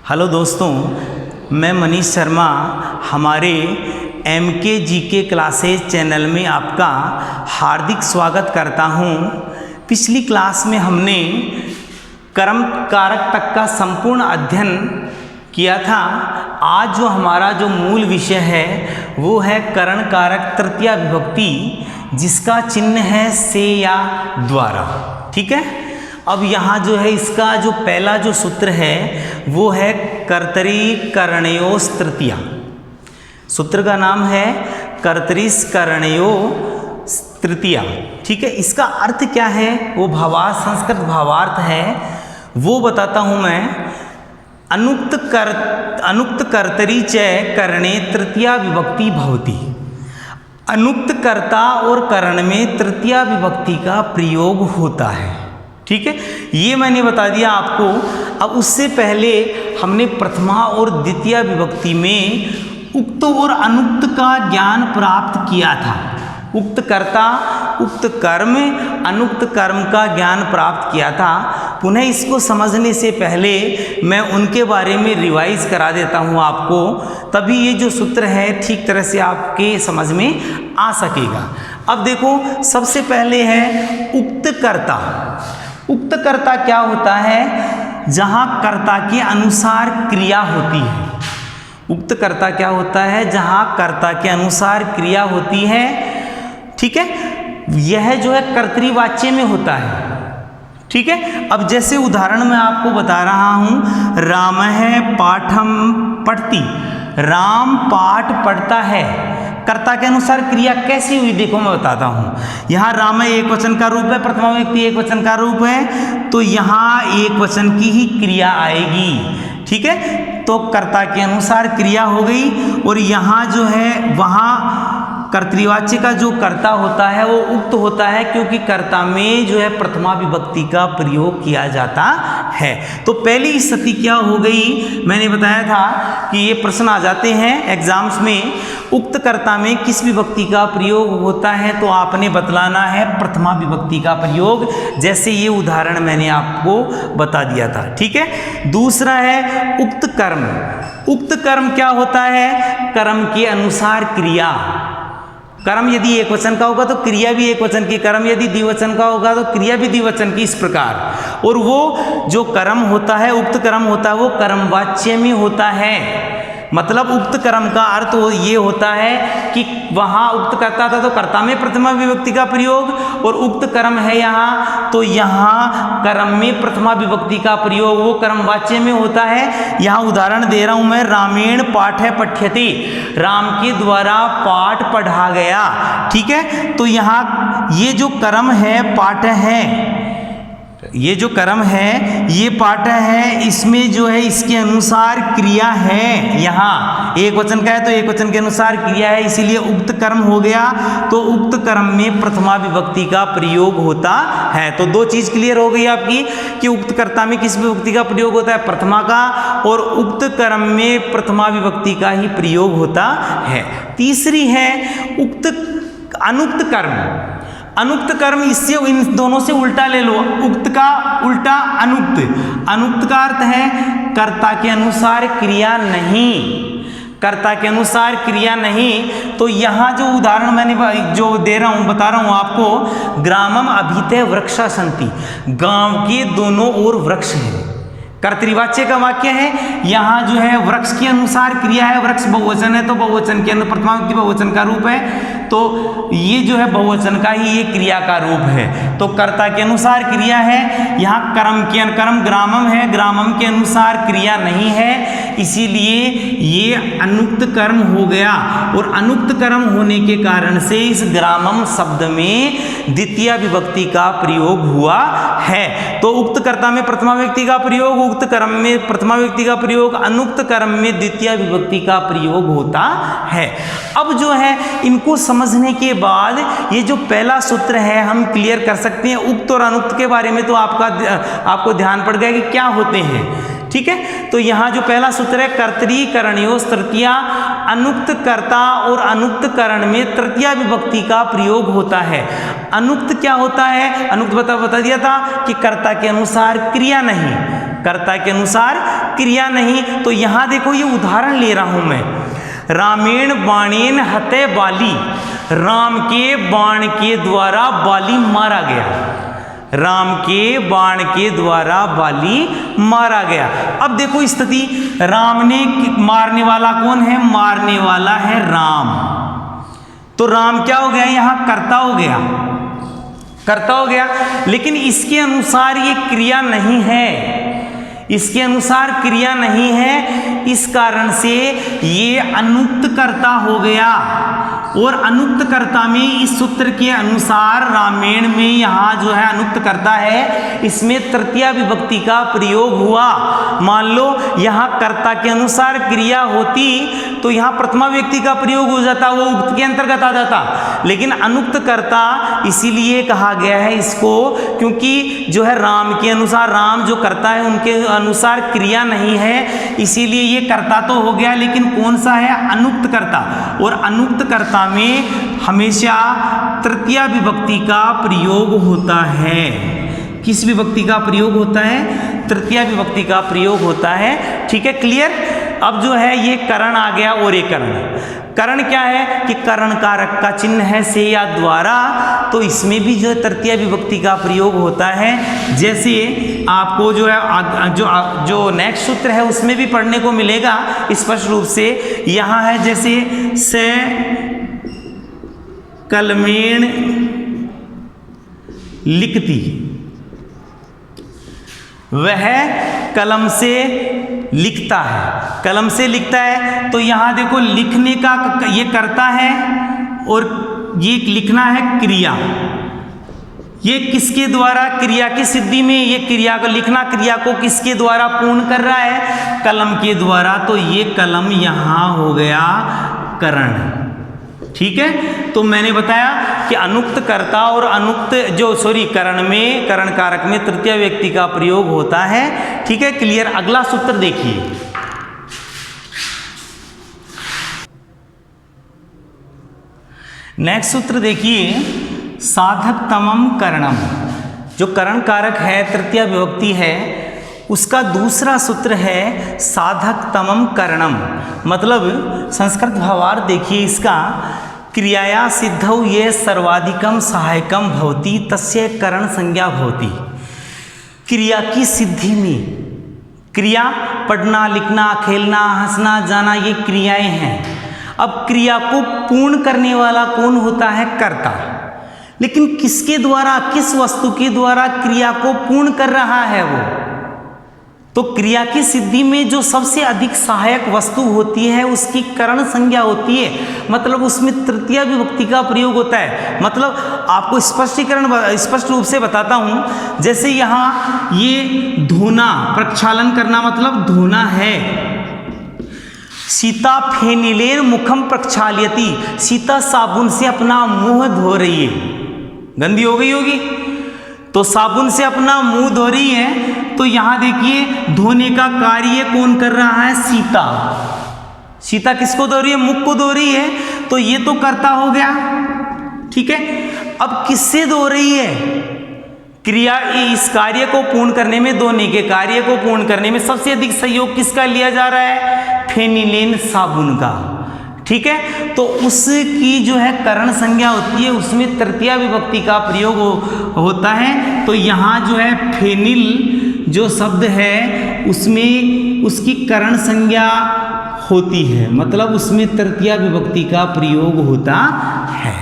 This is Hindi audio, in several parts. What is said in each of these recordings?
हेलो दोस्तों, मैं मनीष शर्मा हमारे MK क्लासेज चैनल में आपका हार्दिक स्वागत करता हूं। पिछली क्लास में हमने कर्म कारक तक का संपूर्ण अध्ययन किया था। आज जो हमारा मूल विषय है वो है करण कारक तृतीया विभक्ति, जिसका चिन्ह है से या द्वारा। ठीक है। अब यहाँ इसका पहला सूत्र है वो है कर्तरी करणयोस् तृतीया। सूत्र का नाम है कर्तरीस् करणयोस् तृतीया। ठीक है। इसका अर्थ क्या है, वो भावार्थ, संस्कृत भावार्थ है, वो बताता हूँ मैं। अनुक्त कर्तरी च करणे तृतीया विभक्ति भवति। अनुक्त कर्ता और करण में तृतीया विभक्ति का प्रयोग होता है। ठीक है, ये मैंने बता दिया आपको। अब उससे पहले हमने प्रथमा और द्वितीय विभक्ति में उक्त और अनुक्त का ज्ञान प्राप्त किया था। उक्त कर्ता, उक्त कर्म, अनुक्त कर्म का ज्ञान प्राप्त किया था। पुनः इसको समझने से पहले मैं उनके बारे में रिवाइज करा देता हूँ आपको, तभी ये सूत्र है ठीक तरह से आपके समझ में आ सकेगा। अब देखो, सबसे पहले है उक्त कर्ता। उक्त कर्ता क्या होता है, जहाँ कर्ता के अनुसार क्रिया होती है। उक्त कर्ता क्या होता है, जहाँ कर्ता के अनुसार क्रिया होती है। ठीक है, यह कर्तृवाच्य में होता है। ठीक है। अब जैसे उदाहरण मैं आपको बता रहा हूँ, राम है पाठम पढ़ती। राम पाठ पढ़ता है, कर्ता के अनुसार क्रिया कैसी हुई देखो मैं बताता हूँ। यहाँ राम एक वचन का रूप है, प्रथमा व्यक्ति एक वचन का रूप है, तो यहाँ एक वचन की ही क्रिया आएगी। ठीक है, तो कर्ता के अनुसार क्रिया हो गई। और यहाँ वहाँ कर्तृवाच्य का कर्ता होता है वो उक्त होता है, क्योंकि कर्ता में प्रथमा विभक्ति का प्रयोग किया जाता है। तो पहली स्थिति क्या हो गई, मैंने बताया था कि ये प्रश्न आ जाते हैं एग्जाम्स में। उक्त कर्ता में किस विभक्ति का प्रयोग होता है, तो आपने बतलाना है प्रथमा विभक्ति का प्रयोग, जैसे ये उदाहरण मैंने आपको बता दिया था। ठीक है। दूसरा है उक्त कर्म। उक्त कर्म क्या होता है, कर्म के अनुसार क्रिया। कर्म यदि एक वचन का होगा तो क्रिया भी एक वचन की, कर्म यदि द्विवचन का होगा तो क्रिया भी द्विवचन की, इस प्रकार। और वो कर्म होता है, उक्त कर्म होता है, वो कर्मवाच्य में होता है। मतलब उक्त कर्म का अर्थ ये होता है कि वहाँ उक्त कर्ता था तो कर्ता में प्रथमा विभक्ति का प्रयोग, और उक्त कर्म है यहाँ तो यहाँ कर्म में प्रथमा विभक्ति का प्रयोग, वो कर्मवाच्य में होता है। यहाँ उदाहरण दे रहा हूँ मैं, रामेण पाठे पठ्यते। राम के द्वारा पाठ पढ़ा गया। ठीक है, तो यहाँ ये कर्म है, पाठ है, ये कर्म है, ये पाठ है, इसमें इसके अनुसार क्रिया है। यहाँ एक वचन का है तो एक वचन के अनुसार क्रिया है, इसीलिए उक्त कर्म हो गया। तो उक्त कर्म में प्रथमा विभक्ति का प्रयोग होता है। तो दो चीज क्लियर हो गई आपकी कि उक्त कर्ता में किस विभक्ति का प्रयोग होता है, प्रथमा का, और उक्त कर्म में प्रथमा विभक्ति का ही प्रयोग होता है। तीसरी है अनुक्त कर्म। अनुक्त कर्म, इससे इन दोनों से उल्टा ले लो, उक्त का उल्टा अनुक्त। अनुक्त का अर्थ है कर्ता के अनुसार क्रिया नहीं, कर्ता के अनुसार क्रिया नहीं। तो यहाँ उदाहरण मैंने दे रहा हूँ, बता रहा हूँ आपको, ग्रामम अभिते वृक्षा सन्ति। गांव के दोनों ओर वृक्ष है, कर्तृवाच्य का वाक्य है। यहाँ वृक्ष के अनुसार क्रिया है, वृक्ष बहुवचन है तो बहुवचन के अंदर प्रथमा विभक्ति बहुवचन का रूप है, तो ये बहुवचन का ही ये क्रिया का रूप है। तो कर्ता के अनुसार क्रिया है। यहाँ कर्म ग्रामम है, ग्रामम के अनुसार क्रिया नहीं है, इसीलिए ये अनुक्त कर्म हो गया। और अनुक्त कर्म होने के कारण से इस ग्रामम शब्द में द्वितीय विभक्ति का प्रयोग हुआ है। तो उक्त कर्ता में प्रथमा व्यक्ति का प्रयोग, उक्त कर्म में प्रथमा व्यक्ति का प्रयोग, अनुक्त कर्म में द्वितीय विभक्ति का प्रयोग होता है। अब इनको समझने के बाद ये पहला सूत्र है हम क्लियर कर सकते हैं। उक्त और अनुक्त के बारे में तो आपको ध्यान पड़ गया कि क्या होते हैं। ठीक है, तो यहाँ पहला सूत्र है कर्तरी करणयोस् तृतीया। अनुक्त कर्ता और अनुक्त करण में तृतीया विभक्ति का प्रयोग होता है। अनुक्त क्या होता है, अनुक्त बता दिया था कि कर्ता के अनुसार क्रिया नहीं, कर्ता के अनुसार क्रिया नहीं। तो यहां देखो ये उदाहरण ले रहा हूं मैं, रामेण बाणेन हते बाली, राम के बाण के द्वारा बाली मारा गया, राम के बाण के द्वारा बाली मारा गया। अब देखो स्थिति, राम ने, मारने वाला कौन है, मारने वाला है राम, तो राम क्या हो गया, यहां कर्ता हो गया, कर्ता हो गया। लेकिन इसके अनुसार ये क्रिया नहीं है, इसके अनुसार क्रिया नहीं है, इस कारण से ये अनुक्त कर्ता हो गया। और अनुक्त कर्ता में इस सूत्र के अनुसार रामेण में यहाँ जो है अनुक्त कर्ता है, इसमें तृतीया विभक्ति का प्रयोग हुआ। मान लो यहाँ कर्ता के अनुसार क्रिया होती तो यहाँ प्रथमा व्यक्ति का प्रयोग हो जाता, वो उक्त के अंतर्गत आ जाता। लेकिन अनुक्त कर्ता इसीलिए कहा गया है इसको, क्योंकि जो है राम के अनुसार, राम जो कर्ता है उनके अनुसार क्रिया नहीं है, इसीलिए ये कर्ता तो हो गया, लेकिन कौन सा है, अनुक्त कर्ता। और अनुक्त कर्ता में हमेशा तृतीया विभक्ति का प्रयोग होता है। किस विभक्ति का प्रयोग होता है, तृतीया विभक्ति का प्रयोग होता है। ठीक है, क्लियर। अब जो है ये करण आ गया, और ये करण, करण क्या है कि करण कारक का चिन्ह है से या द्वारा, तो इसमें भी जो है तृतीया विभक्ति का प्रयोग होता है। जैसे आपको जो है जो नेक्स्ट सूत्र है उसमें भी पढ़ने को मिलेगा स्पष्ट रूप से। यहाँ है जैसे से कलमेण लिखती, वह कलम से लिखता है, कलम से लिखता है। तो यहां देखो लिखने का ये करता है और ये लिखना है क्रिया, ये किसके द्वारा, क्रिया की सिद्धि में ये क्रिया को, लिखना क्रिया को किसके द्वारा पूर्ण कर रहा है, कलम के द्वारा। तो ये कलम यहां हो गया करण। ठीक है, तो मैंने बताया कि अनुक्त कर्ता और अनुक्त करण में, करण कारक में तृतीय व्यक्ति का प्रयोग होता है। ठीक है, क्लियर। अगला सूत्र देखिए, नेक्स्ट सूत्र देखिए, साधकतमम करणम। जो करण कारक है, तृतीय विभक्ति है, उसका दूसरा सूत्र है साधकतमम करणम। मतलब संस्कृत भावार्थ देखिए इसका, क्रियाया सिद्धौ ये सर्वाधिकम सहायकम भवति तस्य करण संज्ञा भवति। क्रिया की सिद्धि में, क्रिया पढ़ना, लिखना, खेलना, हंसना, जाना, ये क्रियाएं हैं। अब क्रिया को पूर्ण करने वाला कौन होता है, कर्ता। लेकिन किसके द्वारा, किस वस्तु के द्वारा क्रिया को पूर्ण कर रहा है वो, तो क्रिया की सिद्धि में जो सबसे अधिक सहायक वस्तु होती है उसकी करण संज्ञा होती है। मतलब उसमें तृतीया विभक्ति का प्रयोग होता है। मतलब आपको स्पष्टीकरण स्पष्ट रूप से बताता हूं। जैसे यहाँ ये धोना, प्रक्षालन करना मतलब धोना है। सीता फेनिलेन मुखम प्रक्षाल्यति, सीता साबुन से अपना मुंह धो रही है, गंदी हो गई होगी तो साबुन से अपना मुंह धो रही है। तो यहां देखिए धोने का कार्य कौन कर रहा है, सीता। सीता किसको धो रही है, मुख को धो रही है, तो ये तो कर्ता हो गया। ठीक है, अब किससे धो रही है, क्रिया, इस कार्य को पूर्ण करने में, धोने के कार्य को पूर्ण करने में सबसे अधिक सहयोग किसका लिया जा रहा है, फेनिलेन साबुन का। ठीक है, तो उसकी जो है करण संज्ञा होती है, उसमें तृतीया विभक्ति का प्रयोग होता है। तो यहाँ जो है फेनिल जो शब्द है उसमें उसकी करण संज्ञा होती है, मतलब उसमें तृतीया विभक्ति का प्रयोग होता है।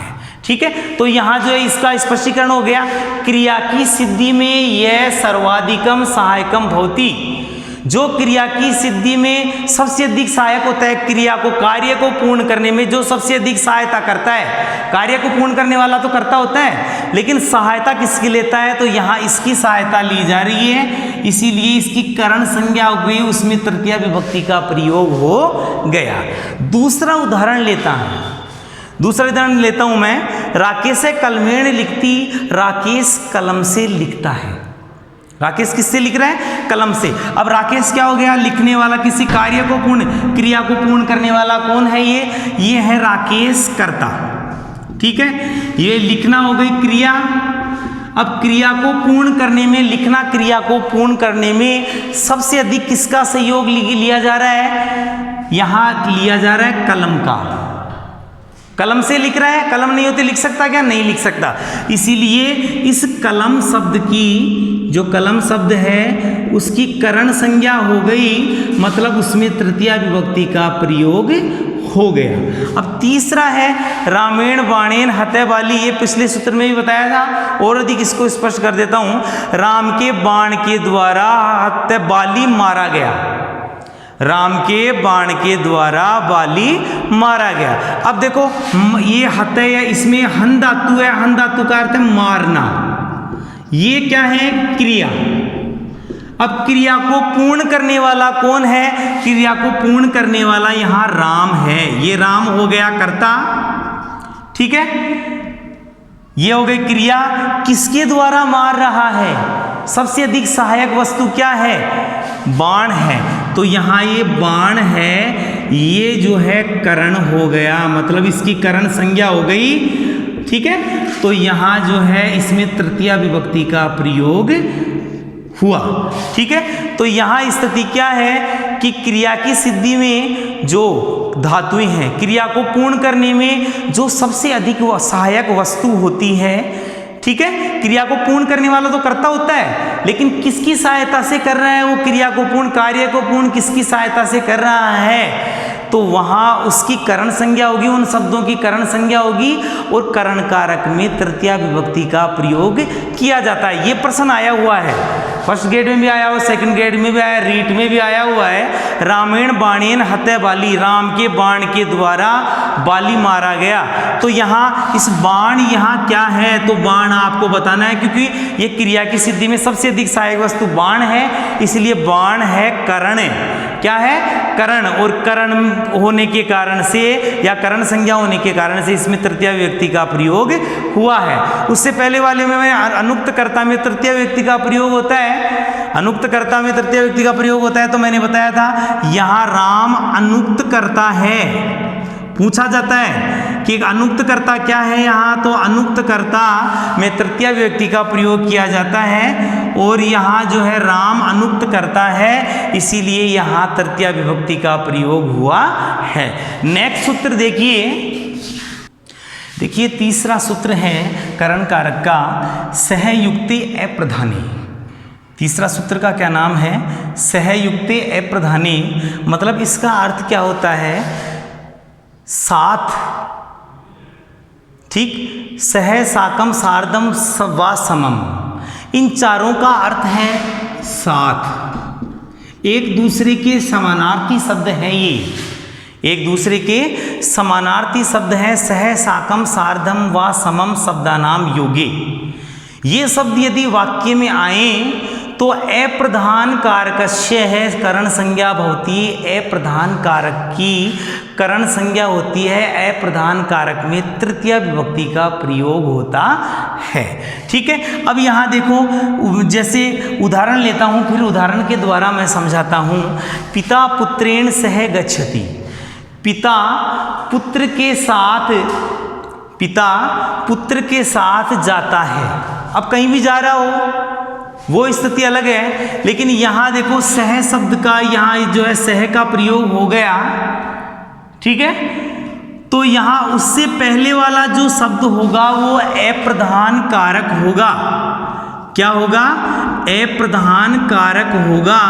ठीक है, तो यहाँ जो है इसका स्पष्टीकरण हो गया। क्रिया की सिद्धि में यह सर्वाधिकम सहायकम भवति, जो क्रिया की सिद्धि में सबसे अधिक सहायक होता है, क्रिया को, कार्य को पूर्ण करने में जो सबसे अधिक सहायता करता है। कार्य को पूर्ण करने वाला तो कर्ता होता है, लेकिन सहायता किसकी लेता है, तो यहाँ इसकी सहायता ली जा रही है, इसीलिए इसकी करण संज्ञा हो गई, उसमें तृतीया विभक्ति का प्रयोग हो गया। दूसरा उदाहरण लेता हूं मैं। राकेश कलमेण लिखती, राकेश कलम से लिखता है। राकेश किससे लिख रहा है, कलम से। अब राकेश क्या हो गया, लिखने वाला, किसी कार्य को पूर्ण, क्रिया को पूर्ण करने वाला कौन है, ये है राकेश कर्ता। ठीक है, ये लिखना हो गई क्रिया, अब क्रिया को पूर्ण करने में, लिखना क्रिया को पूर्ण करने में सबसे अधिक किसका सहयोग लिया जा रहा है? यहां लिया जा रहा है कलम का। कलम से लिख रहा है, कलम नहीं होते लिख सकता क्या? नहीं लिख सकता। इसीलिए इस कलम शब्द की, जो कलम शब्द है उसकी करण संज्ञा हो गई, मतलब उसमें तृतीया विभक्ति का प्रयोग हो गया। अब तीसरा है रामेण बाणेन हते बाली। ये पिछले सूत्र में भी बताया था, और अधिक इसको स्पष्ट कर देता हूं। राम के बाण के द्वारा हते बाली मारा गया। राम के बाण के द्वारा बाली मारा गया। अब देखो ये हते है, इसमें हन धातु है, हन धातु का अर्थ है मारना। ये क्या है? क्रिया। अब क्रिया को पूर्ण करने वाला कौन है? क्रिया को पूर्ण करने वाला यहां राम है। ये राम हो गया कर्ता, ठीक है। ये हो गई क्रिया। किसके द्वारा मार रहा है? सबसे अधिक सहायक वस्तु क्या है? बाण है। तो यहां ये बाण है, ये जो है करण हो गया, मतलब इसकी करण संज्ञा हो गई, ठीक है। तो यहां जो है इसमें तृतीया विभक्ति का प्रयोग हुआ, ठीक है। तो यहां स्थिति क्या है कि क्रिया की सिद्धि में जो धातुएं हैं, क्रिया को पूर्ण करने में जो सबसे अधिक सहायक वस्तु होती है, ठीक है। क्रिया को पूर्ण करने वाला तो कर्ता होता है, लेकिन किसकी सहायता से कर रहा है वो क्रिया को पूर्ण, कार्य को पूर्ण किसकी सहायता से कर रहा है? तो वहां उसकी करण संज्ञा होगी, उन शब्दों की करण संज्ञा होगी, और करण कारक में तृतीया विभक्ति का प्रयोग किया जाता है। ये प्रश्न आया हुआ है, फर्स्ट ग्रेड में भी आया हुआ, सेकंड ग्रेड में भी आया, रीट में भी आया हुआ है। रामेण बाणेन हते बाली, राम के बाण के द्वारा बाली मारा गया। तो यहाँ इस बाण यहाँ क्या है? तो बाण आपको बताना है, क्योंकि ये क्रिया की सिद्धि में सबसे अधिक सहायक वस्तु बाण है, इसलिए बाण है करण। क्या है? करण। और करण होने के कारण से या करण संज्ञा होने के कारण से इसमें तृतीया विभक्ति का प्रयोग हुआ है। उससे पहले वाले में अनुक्त कर्ता में तृतीया विभक्ति का प्रयोग होता है। अनुक्त कर्ता में तृतीया विभक्ति का प्रयोग होता है, तो मैंने बताया था यहां राम अनुक्त कर्ता है। पूछा जाता है कि अनुक्त कर्ता क्या है यहाँ, तो अनुक्त कर्ता में तृतीया विभक्ति का प्रयोग किया जाता है, और यहाँ जो है राम अनुक्त कर्ता है, इसीलिए यहाँ तृतीया विभक्ति का प्रयोग हुआ है। नेक्स्ट सूत्र देखिए तीसरा सूत्र है करण कारक का, सहयुक्ते अप्रधाने। तीसरा सूत्र का क्या नाम है? सहयुक्ते अप्रधाने। मतलब इसका अर्थ क्या होता है? साथ, ठीक। सह, साकम, सार्धम, व समम, इन चारों का अर्थ है साथ। एक दूसरे के समानार्थी शब्द हैं ये, एक दूसरे के समानार्थी शब्द हैं। सह, साकम, सार्धम व समम शब्दानाम योगे। ये शब्द यदि वाक्य में आए तो अप्रधान कारकस्य है करण संज्ञा भवति। अप्रधान कारक की करण संज्ञा होती है, अप्रधान कारक में तृतीया विभक्ति का प्रयोग होता है, ठीक है। अब यहाँ देखो, जैसे उदाहरण लेता हूँ, फिर उदाहरण के द्वारा मैं समझाता हूँ। पिता पुत्रेण सह गच्छति। पिता पुत्र के साथ जाता है। अब कहीं भी जा रहा हो वो स्थिति अलग है, लेकिन यहां देखो सह शब्द का यहां जो है सह का प्रयोग हो गया, ठीक है। तो यहां उससे पहले वाला जो शब्द होगा वो अप्रधान कारक होगा। क्या होगा? अप्रधान कारक होगा,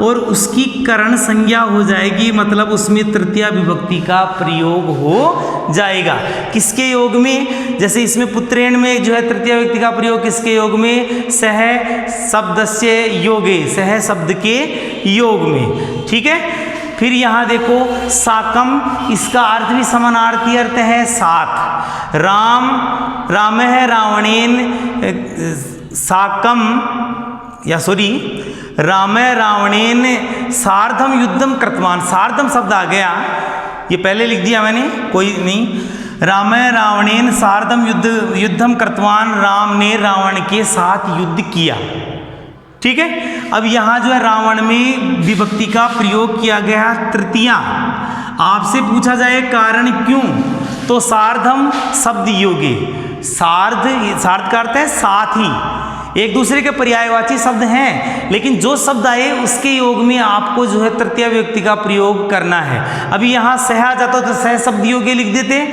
और उसकी करण संज्ञा हो जाएगी, मतलब उसमें तृतीया विभक्ति का प्रयोग हो जाएगा। किसके योग में? जैसे इसमें पुत्रेण में जो है तृतीया विभक्ति का प्रयोग किसके योग में? सह शब्द से योगे, सह शब्द के योग में, ठीक है। फिर यहाँ देखो साकम, इसका अर्थ भी समानार्थी अर्थ है साथ। राम है रावणेन साकम, राम रावणेन सार्धम युद्धम कृतवान। सार्धम शब्द आ गया, ये पहले लिख दिया मैंने, कोई नहीं। राम रावणेन सार्धम युद्धम कृतवान, राम ने रावण के साथ युद्ध किया, ठीक है। अब यहाँ जो है रावण में विभक्ति का प्रयोग किया गया तृतीया। आपसे पूछा जाए कारण क्यों, तो सार्धम शब्द योगे, सार्ध, सार्ध का अर्थ है साथ ही, एक दूसरे के पर्यायवाची शब्द हैं, लेकिन जो शब्द आए उसके योग में आपको जो है तृतीया विभक्ति का प्रयोग करना है। अभी यहाँ सह आ जाता तो सह शब्द योग्य लिख देते,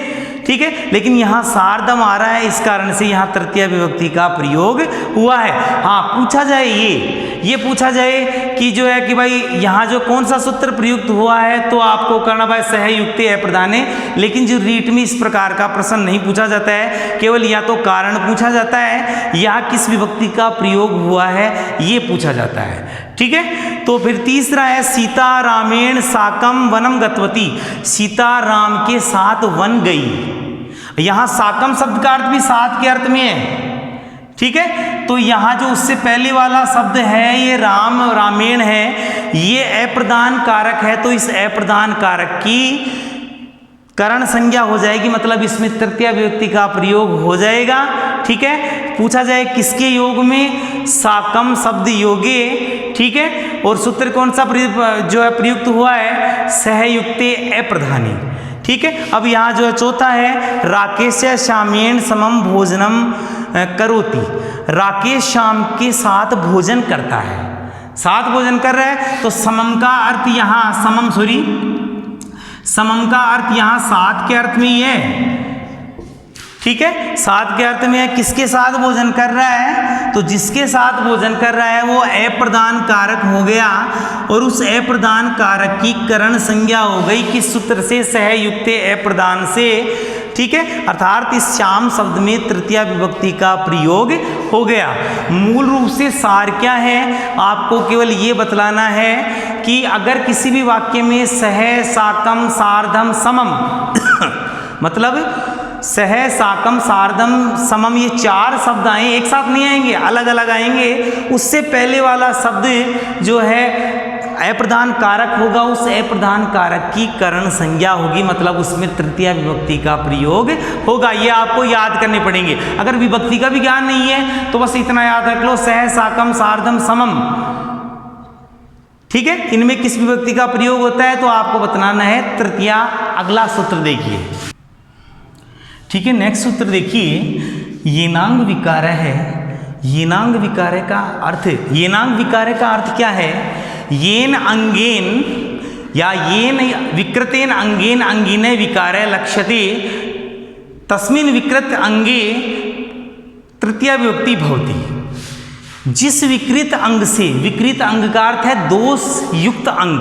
ठीक है, लेकिन यहाँ सार्धम आ रहा है, इस कारण से यहाँ तृतीया विभक्ति का प्रयोग हुआ है। हाँ, पूछा जाए ये पूछा जाए कि जो है कि भाई यहाँ जो कौन सा सूत्र प्रयुक्त हुआ है, तो आपको करना भाई सहयुक्त अप्रधाने, लेकिन जो रीट में इस प्रकार का प्रश्न नहीं पूछा जाता है, केवल या तो कारण पूछा जाता है या किस विभक्ति का प्रयोग हुआ है ये पूछा जाता है, ठीक है। तो फिर तीसरा है सीता रामेण साकम वनम गतवती, सीता राम के साथ वन गई। यहां साकम शब्द का अर्थ भी साथ के अर्थ में है, ठीक है। तो यहां जो उससे पहले वाला शब्द है ये राम रामेण है, ये अप्रधान कारक है, तो इस अप्रधान कारक की करण संज्ञा हो जाएगी, मतलब इसमें तृतीया विभक्ति का प्रयोग हो जाएगा, ठीक है। पूछा जाए किसके योग में, साकम शब्द योगे, ठीक है, और सूत्र कौन सा जो है प्रयुक्त हुआ है, सहयुक्ते अप्रधानी, ठीक है। अब यहाँ जो है चौथा है राकेश शामेण समम भोजनम करोति, राकेश शाम के साथ भोजन करता है, साथ भोजन कर रहा है, तो समम का अर्थ यहाँ समम का अर्थ यहाँ साथ के अर्थ में ही है, ठीक है, साथ के अर्थ में है। किसके साथ भोजन कर रहा है, तो जिसके साथ भोजन कर रहा है वो अप्रधान कारक हो गया, और उस अप्रधान कारक की करण संज्ञा हो गई किस सूत्र से, सहयुक्त अप्रधान से, ठीक है, अर्थात इस श्याम शब्द में तृतीया विभक्ति का प्रयोग हो गया। मूल रूप से सार क्या है, आपको केवल ये बतलाना है कि अगर किसी भी वाक्य में सह साकम सार्धम समम मतलब सह साकम सार्धम समम ये चार शब्द आए, एक साथ नहीं आएंगे, अलग अलग आएंगे, उससे पहले वाला शब्द जो है अप्रधान कारक होगा, उस अप्रधान कारक की करण संज्ञा होगी, मतलब उसमें तृतीया विभक्ति का प्रयोग होगा। ये आपको याद करने पड़ेंगे। अगर विभक्ति का भी ज्ञान नहीं है तो बस इतना याद रख लो, सह साकम सार्धम समम, ठीक है, इनमें किस विभक्ति का प्रयोग होता है तो आपको बताना है तृतीया। अगला सूत्र देखिए, ठीक है, नेक्स्ट सूत्र देखिए, येनांग विकार है। येनांग विकार का अर्थ, येनांग विकार का अर्थ क्या है, येन अंगेन या येन विकृतेन अंगेन अंगिने विकारे लक्ष्यते तस्मिन् विकृत अंगे तृतीया विभक्ति भवति। जिस विकृत अंग से, विकृत अंग का अर्थ है दोष युक्त अंग,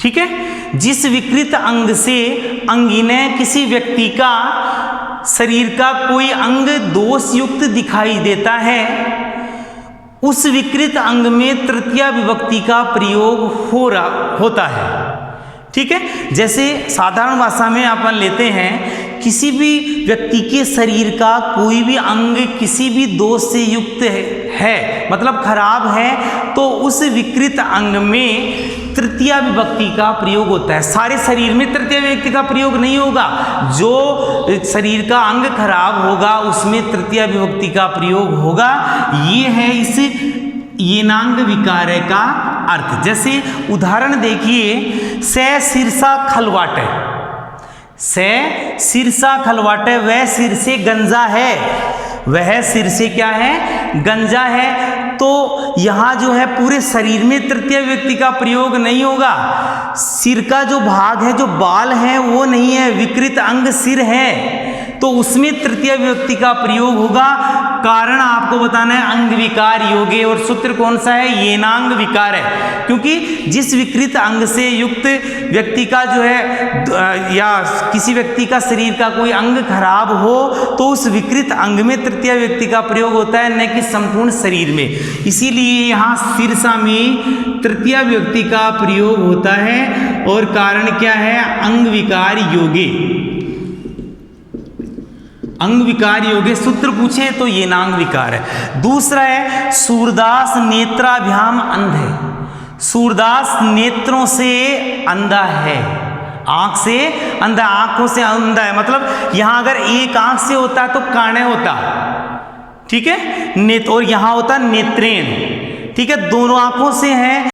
ठीक है, जिस विकृत अंग से अंगिने किसी व्यक्ति का शरीर का कोई अंग दोष युक्त दिखाई देता है, उस विकृत अंग में तृतीया विभक्ति का प्रयोग होता है, ठीक है। जैसे साधारण भाषा में अपन लेते हैं, किसी भी व्यक्ति के शरीर का कोई भी अंग किसी भी दोष से युक्त है मतलब खराब है, तो उस विकृत अंग में तृतीया विभक्ति का प्रयोग होता है। सारे शरीर में तृतीया विभक्ति का प्रयोग नहीं होगा, जो शरीर का अंग खराब होगा उसमें तृतीया विभक्ति का प्रयोग होगा। ये है इस येनांग विकार का अर्थ। जैसे उदाहरण देखिए, से सिरसा खलवाटे, से सिरसा खलवाटे, वह सिर से गंजा है, वह सिर से क्या है, गंजा है। तो यहाँ जो है पूरे शरीर में तृतीय विभक्ति का प्रयोग नहीं होगा, सिर का जो भाग है, जो बाल है वो नहीं है, विकृत अंग सिर है, तो उसमें तृतीय विभक्ति का प्रयोग होगा। कारण आपको बताना है अंग विकार योगे, और सूत्र कौन सा है, येनांग विकार है, क्योंकि जिस विकृत अंग से युक्त व्यक्ति का जो है या किसी व्यक्ति का शरीर का कोई अंग खराब हो तो उस विकृत अंग में तृतीय विभक्ति का प्रयोग होता है, न कि संपूर्ण शरीर में। इसीलिए यहाँ सिरसा में तृतीय विभक्ति का प्रयोग होता है, और कारण क्या है, अंग विकार योगे, अंग विकार योगे। सूत्र पूछे तो ये नांग विकार है। दूसरा है सूरदास नेत्राभ्याम अंध है, सूरदास नेत्रों से अंधा है, आंख से अंधा, आंखों से अंधा है, मतलब यहां अगर एक आंख से होता तो काणे होता, ठीक है, नेत्र, और यहां होता नेत्रेण, ठीक है, दोनों आंखों से है।